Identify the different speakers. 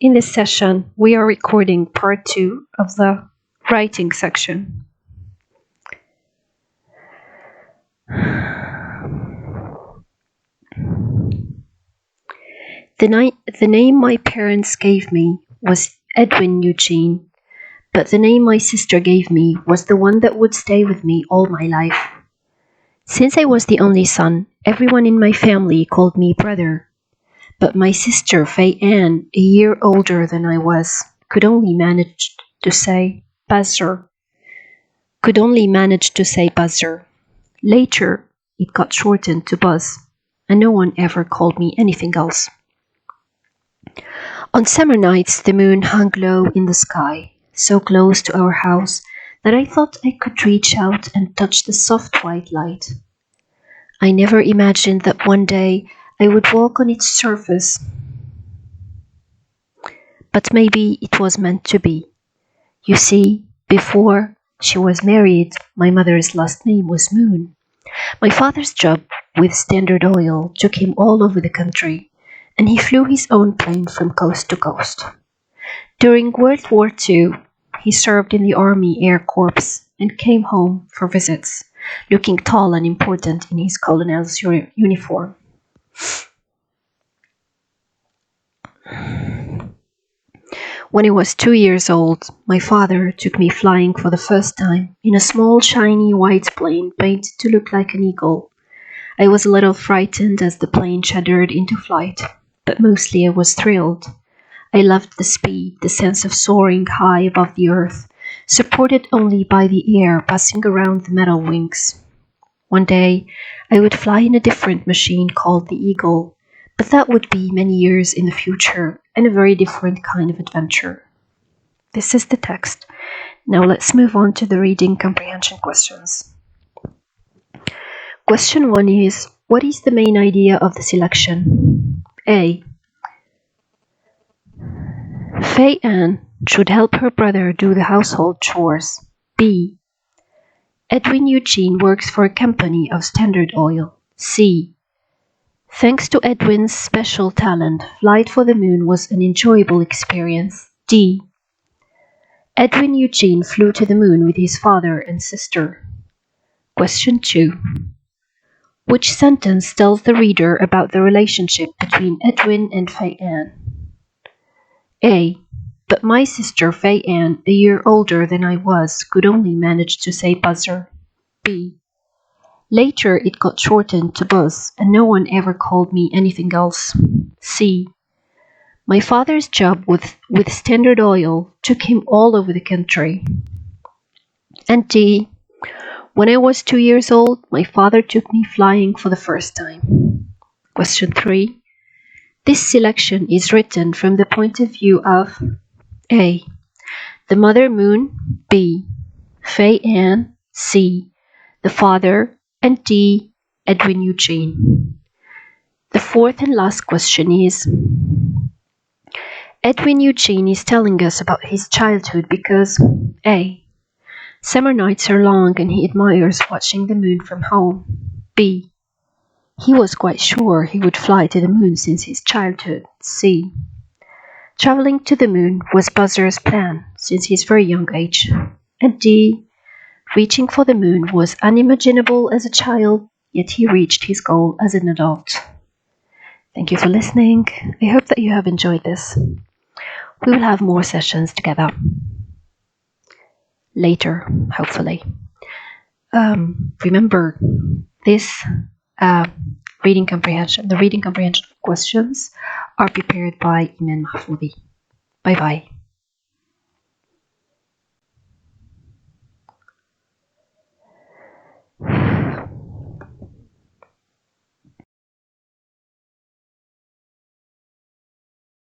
Speaker 1: In this session, we are recording part 2 of the writing section. The name my parents gave me was Edwin Eugene, but the name my sister gave me was the one that would stay with me all my life. Since I was the only son, everyone in my family called me brother. But my sister, Fay Ann, a year older than I was, could only manage to say Buzzer. Later, it got shortened to Buzz, and no one ever called me anything else. On summer nights, the moon hung low in the sky, so close to our house that I thought I could reach out and touch the soft white light. I never imagined that one day I would walk on its surface. But maybe it was meant to be. You see, before she was married, my mother's last name was Moon. My father's job with Standard Oil took him all over the country, and he flew his own plane from coast to coast. During World War II, he served in the Army Air Corps and came home for visits, looking tall and important in his colonel's uniform. When I was 2 years old, my father took me flying for the first time in a small, shiny white plane painted to look like an eagle. I was a little frightened as the plane shuddered into flight, but mostly I was thrilled. I loved the speed, the sense of soaring high above the earth, supported only by the air passing around the metal wings. One day, I would fly in a different machine called the Eagle, but that would be many years in the future and a very different kind of adventure. This is the text. Now let's move on to the reading comprehension questions. Question 1 is, what is the main idea of the selection? A. Fay Ann should help her brother do the household chores. B. Edwin Eugene works for a company of Standard Oil. C. Thanks to Edwin's special talent, flight for the moon was an enjoyable experience. D. Edwin Eugene flew to the moon with his father and sister. Question 2. Which sentence tells the reader about the relationship between Edwin and Fay Ann? A. But my sister Fay Ann, a year older than I was, could only manage to say Buzzer. B. Later it got shortened to Buzz, and no one ever called me anything else. C. My father's job with Standard Oil took him all over the country. And D. When I was 2 years old, my father took me flying for the first time. Question 3. This selection is written from the point of view of A. The mother moon. B. Fay Ann. C. The father, and D. Edwin Eugene. The fourth and last question is, Edwin Eugene is telling us about his childhood because A. Summer nights are long and he admires watching the moon from home. B. He was quite sure he would fly to the moon since his childhood. C. Traveling to the moon was Buzzer's plan since his very young age. And D. Reaching for the moon was unimaginable as a child, yet he reached his goal as an adult. Thank you for listening. I hope that you have enjoyed this. We will have more sessions together later, hopefully. Remember, this reading comprehension questions are prepared by Imen Mahfoudhi. Bye-bye.